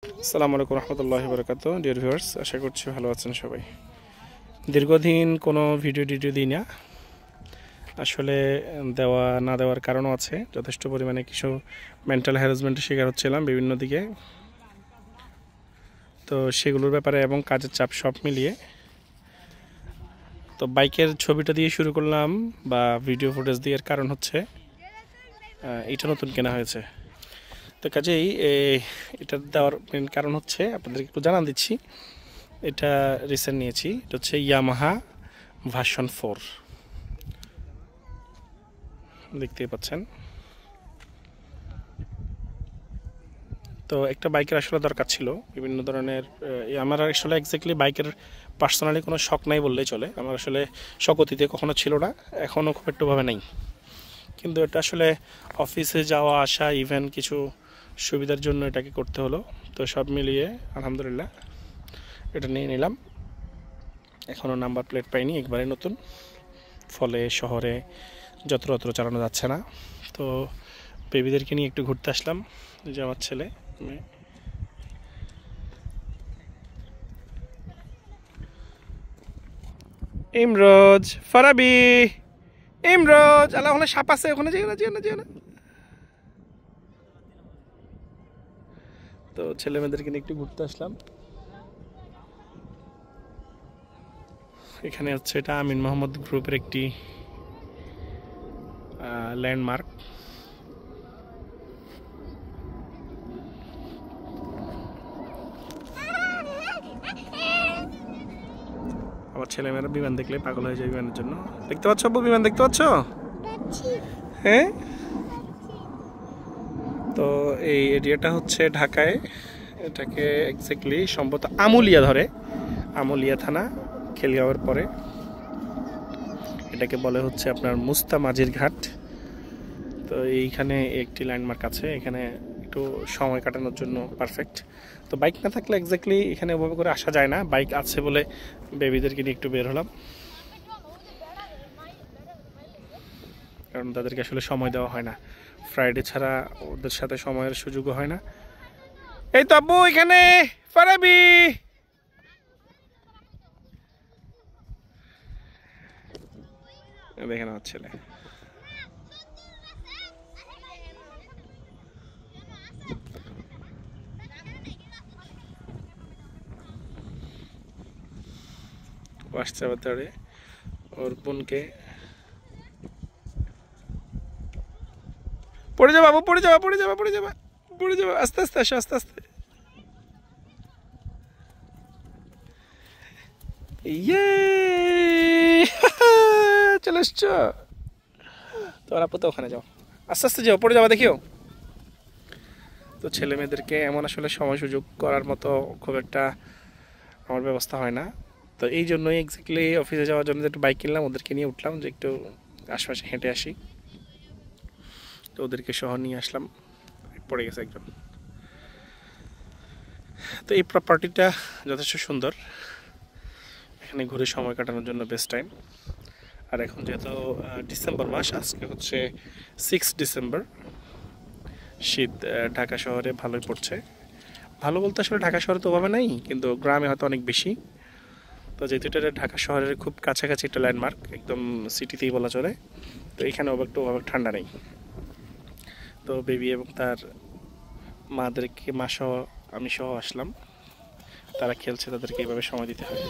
আসসালামু আলাইকুম রহমতুল্লাহি ওয়া বারাকাতুহু। ডিয়ার ভিউয়ার্স, আশা করছি ভালো আছেন সবাই। দীর্ঘদিন কোনো ভিডিও দিই না। আসলে দেওয়া না দেওয়ার কারণও আছে। যথেষ্ট পরিমাণে কিছু মেন্টাল হ্যারাসমেন্টের শিকার হচ্ছিলাম বিভিন্ন দিকে, তো সেগুলোর ব্যাপারে এবং কাজের চাপ সব মিলিয়ে তো বাইকের ছবিটা দিয়ে শুরু করলাম বা ভিডিও ফুটেজ দিয়ে। কারণ হচ্ছে এটা নতুন কেনা হয়েছে, তো কাজেই এটা দেওয়ার মেন কারণ হচ্ছে আপনাদেরকে একটু জানান দিচ্ছি। এটা রিসেন্ট নিয়েছি, এটা হচ্ছে ইয়ামাহা ভার্সন 4, দেখতেই পাচ্ছেন। তো একটা বাইকের আসলে দরকার ছিল বিভিন্ন ধরনের। আমার আসলে এক্স্যাক্টলি বাইকের পার্সোনালি কোনো শখ নাই বললেই চলে। আমার আসলে শখ অতীতে কখনো ছিল না, এখনও খুব একটুভাবে নেই, কিন্তু এটা আসলে অফিসে যাওয়া আসা ইভেন কিছু সুবিধার জন্য এটাকে করতে হলো। তো সব মিলিয়ে আলহামদুলিল্লাহ এটা নিয়ে নিলাম। এখনও নাম্বার প্লেট পাইনি, একবারে নতুন, ফলে শহরে যত্রতত্র চালানো যাচ্ছে না। তো বেবিদেরকে নিয়ে একটু ঘুরতে আসলাম, যে আমার ছেলে মেয়ে। ইমরোজ, ফারাবি, ইমরোজ, আল্লাহ, ওখানে সাপ আছে, ওখানে যেও না, যেও না, যেও না। তো ছেলে মেয়েদেরকে নিয়ে একটু ঘুরতে আসলাম। এখানে হচ্ছে এটা আমিন মোহাম্মদ গ্রুপের একটি ল্যান্ডমার্ক। আমার ছেলেমেয়েরা বিমান দেখলে পাগল হয়ে যায় বিমানের জন্য। দেখতে পাচ্ছ আব্বু, বিমান দেখতে পাচ্ছ? হ্যাঁ। তো এই এরিয়াটা হচ্ছে ঢাকায়, এটাকে এক্স্যাক্টলি সম্ভবত আমুলিয়া ধরে, আমুলিয়া থানা, খেলগাঁওয়ের পরে। এটাকে বলে হচ্ছে আপনার মুস্তা মাঝির ঘাট। তো এইখানে একটি ল্যান্ডমার্ক আছে, এখানে একটু সময় কাটানোর জন্য পারফেক্ট। তো বাইক না থাকলে এক্স্যাক্টলি এখানে ওভাবে করে আসা যায় না। বাইক আছে বলে বেবিদেরকে নিয়ে একটু বের হলাম, কারণ তাদেরকে আসলে সময় দেওয়া হয় না। ফ্রাইডে ছাড়া ওদের সাথে সময়ের সুযোগও হয় না। এই তো আব্বু এখানে ফারাবি, দেখেন আমার ছেলে। আসছে আবার ওর বোনকে। পড়ে যাবা বাবু, পড়ে যাবা, পড়ে যাবা, পড়ে যাবা, পড়ে যাবা, আস্তে আস্তে আসো, আস্তে আস্তে। ইয়ে চলে এসছো। তোমার আপু তো ওখানে যাও, আস্তে আস্তে যাও, পড়ে যাবা, দেখিও। তো ছেলে মেয়েদেরকে এমন আসলে সময় সুযোগ করার মতো খুব একটা আমার ব্যবস্থা হয় না। তো এই জন্যই এক্স্যাক্টলি অফিসে যাওয়ার জন্য একটু বাইক কিনলাম, ওদেরকে নিয়ে উঠলাম যে একটু আশপাশে হেঁটে আসি। তো ওদেরকে সহ নিয়ে আসলাম, পড়ে গেছে একজন। তো এই প্রপার্টিটা যথেষ্ট সুন্দর, এখানে ঘুরে সময় কাটানোর জন্য বেস্ট টাইম। আর এখন যেহেতু ডিসেম্বর মাস, আজকে হচ্ছে 6 ডিসেম্বর, শীত ঢাকা শহরে ভালোই পড়ছে। ভালো বলতে আসলে ঢাকা শহরে তো ওভাবে নাই, কিন্তু গ্রামে হয়তো অনেক বেশি। তো যেহেতু এটা ঢাকা শহরের খুব কাছাকাছি একটা ল্যান্ডমার্ক, একদম সিটিতেই বলা চলে, তো এখানে একটু ঠান্ডা নেই। তো বেবি এবং তার মাদেরকে সহ আমি সহ আসলাম, তারা খেলছে, তাদেরকে এইভাবে সময় দিতে হয়।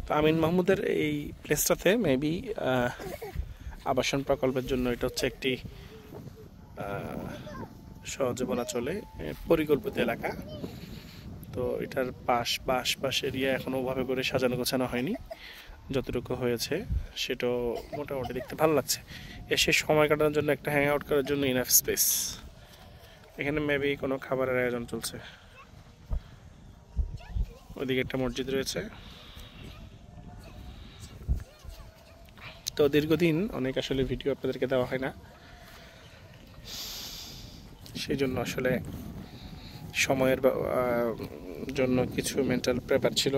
তো আমিন মাহমুদের এই প্লেসটাতে মেবি আবাসন প্রকল্পের জন্য এটা হচ্ছে একটি সহজে বলা চলে পরিকল্পিত এলাকা। তো এটার আশপাশ এরিয়া এখনও ওভাবে করে সাজানো গোছানো হয়নি, যতটুকু হয়েছে সেটাও মোটামুটি দেখতে ভালো লাগছে। এসে সময় কাটানোর জন্য, একটা হ্যাং আউট করার জন্য ইনাফ স্পেস। এখানে মেবি কোনো খাবারের আয়োজন চলছে। ওইদিকে একটা মসজিদ রয়েছে। তো দীর্ঘদিন অনেক আসলে ভিডিও আপনাদেরকে দেওয়া হয় না, সেই জন্য আসলে সময়ের জন্য কিছু মেন্টাল প্রেপার ছিল।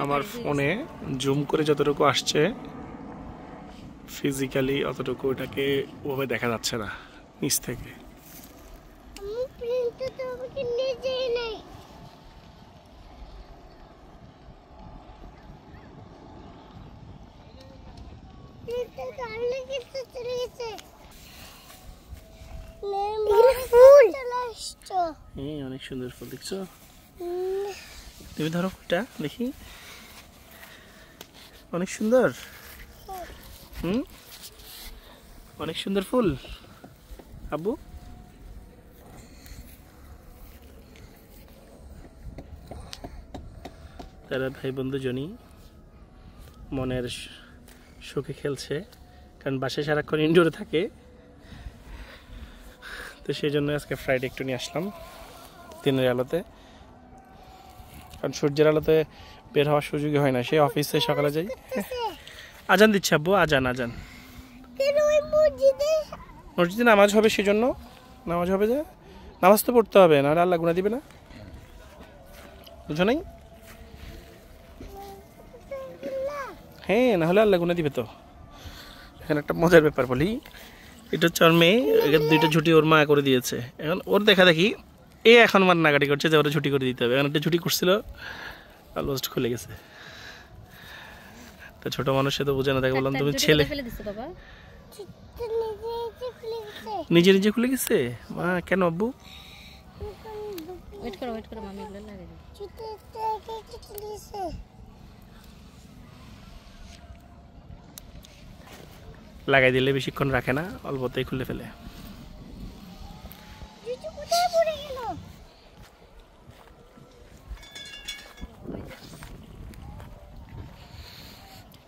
আমার ফোনে জুম করে যতটুকু আসছে ফিজিক্যালি অতটুকু ওটাকে ওভাবে দেখা যাচ্ছে না নিচ থেকে। অনেক সুন্দর ফুল দেখছো, তুমি ধরো ফুলটা দেখি, অনেক সুন্দর। অনেক সুন্দর ফুল আব্বু। তারা ভাই বন্ধু জনি মনের সুখে খেলছে, কারণ বাসায় সারাক্ষণ ইনডোরে থাকে, তো সেই জন্য আজকে ফ্রাইডে একটু নিয়ে আসলাম দিনের আলোতে, কারণ সূর্যের আলোতে বের হওয়ার সুযোগই হয় না, সে অফিসে সকালে যাই। আজান দিচ্ছে আব্বু, আজান আজান মসজিদে নামাজ হবে, সেই জন্য নামাজ হবে, যে নামাজ তো পড়তে হবে, নাহলে আল্লাহ গুনাহ দিবে না, বুঝো নাই? হ্যাঁ, নাহলে আল্লাহ গুনাহ দিবে। তো এখানে একটা মজার ব্যাপার বলি, এটা হচ্ছে ওর মেয়ে, দুইটা ছুটি ওর মা করে দিয়েছে, এখন ওর দেখা দেখি এ এখন মান্নাকাটি করছে যে ওরা ছুটি করে দিতে হবে, এখন একটা ছুটি করছিল অলমোস্ট খুলে গেছে। তো ছোট মানুষ সে তো বোঝে না, তাকে বললাম তুমি ছেলে, নিজে নিজে খুলে গেছে। মা কেন আব্বু? লাগাই দিলে বেশিক্ষণ রাখে না, অল্পতেই খুলে ফেলে।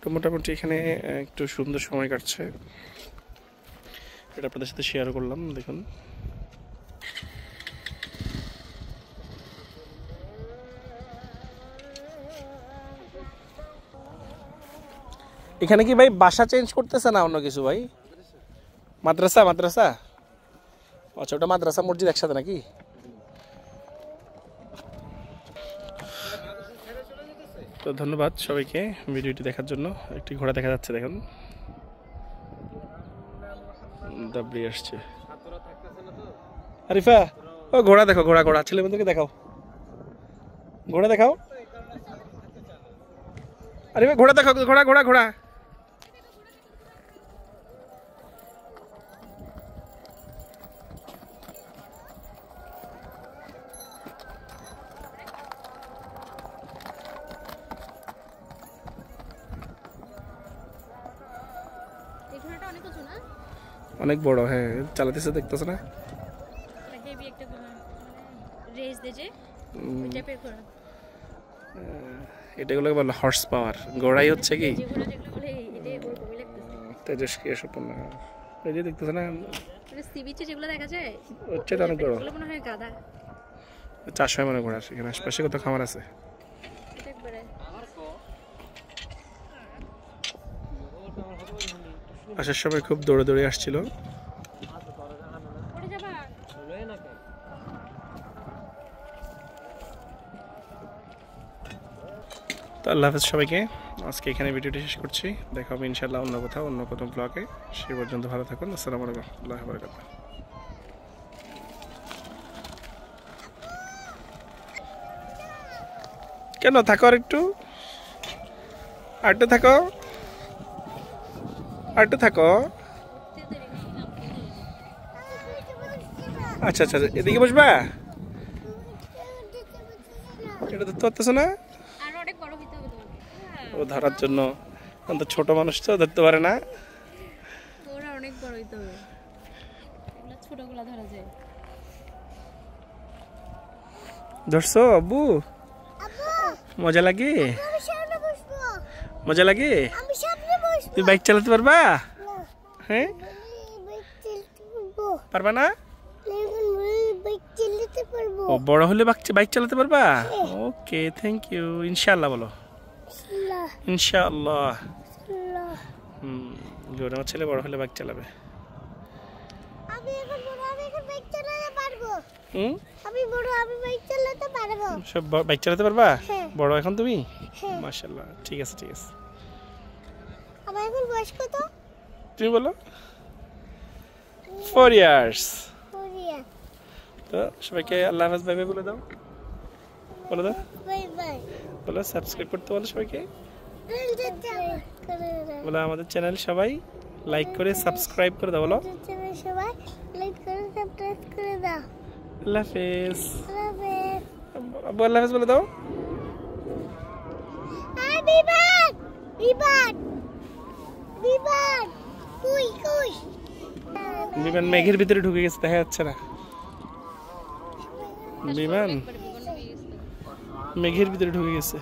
তো মোটামুটি এখানে একটু সুন্দর সময় কাটছে, এটা আপনাদের সাথে শেয়ার করলাম। দেখুন এখানে কি ভাই বাসা চেঞ্জ করতেছে না অন্য কিছু ভাই? মাদ্রাসা, মাদ্রাসা, আচ্ছা ওটা মাদ্রাসা মসজিদ একসাথে নাকি? তো ধন্যবাদ সবাইকে ভিডিওটি দেখার জন্য। একটি ঘোড়া দেখা যাচ্ছে, দেখুন দাবড়ি আসছে। আরিফা ও ঘোড়া দেখো, ঘোড়া ঘোড়া, ছেলে মেয়েদেরকে দেখাও, ঘোড়া দেখাও। আরিফা ঘোড়া দেখাও, ঘোড়া ঘোড়া ঘোড়া। অনেক বড়, হ্যাঁ চালাতেছে, দেখতেছ না? এটাগুলোকে বলে হর্স পাওয়ার, ঘোড়াই হচ্ছে কি তেজস্ক্রিয় সম্পন্ন। এই যে দেখতেছ না যেগুলো দেখা যায়, হচ্ছে অনেক বড়, 400 মানে ঘোড়া। এখানে আশপাশে কত খামার আছে। আসার সময় খুব দৌড়ে দৌড়ে আসছিল। তো আল্লাহ হাফেজ সবাইকে, আজকে এখানে ভিডিওটি শেষ করছি। দেখা হবে ইনশাআল্লাহ অন্য কোথাও, অন্য কোনো ব্লগে। সে পর্যন্ত ভালো থাকুন। আসসালামু আলাইকুম ওয়া রাহমাতুল্লাহি ওয়া বারাকাতুহু। কেন থাকো, আর একটু থাকো, আরেকটু থাকো। আচ্ছা আচ্ছা, এদিকে বসবা, এটা ধরতে পারতেছো না? ও ধরার জন্য, ছোট মানুষ তো ধরতে পারে না। ধরছো আব্বু? মজা লাগে, মজা লাগে। তুই বাইক চালাতে পারবা? হ্যাঁ পারবা না? ও বড় হলে বাইক চালাতে পারবা? ওকে, থ্যাংক ইউ। ইনশাআল্লাহ বলো, ইনশাআল্লাহ। আমার ছেলে বড় হলে বাইক চালাবে। সব বাইক চালাতে পারবা? বড় এখন তুমি? হ্যাঁ। মাশাআল্লাহ, ঠিক আছে ঠিক আছে। আমার এখন বয়স কত? তুমি বলো। 4 ইয়ার্স। কোরিয়া। তো সবাইকে আল্লাহ হাফেজ, বাই বাই বলে দাও। বলে দাও, বাই বাই। বলো সাবস্ক্রাইব করতে বলো সবাইকে। করে বলো আমাদের চ্যানেল সবাই লাইক করে সাবস্ক্রাইব করে দাও। বলো সবাই লাইক করে সাবস্ক্রাইব করে দাও। আল্লাহ হাফেজ। আল্লাহ হাফেজ। আব্বু আল্লাহ হাফেজ বলে দাও। বিবাদ বিবাদ বিবাদ কুই কুই। বিমান মেঘের ভিতরে ঢুকে গেছে, দেখা যাচ্ছে না। বিমান মেঘের ভিতরে ঢুকে গেছে।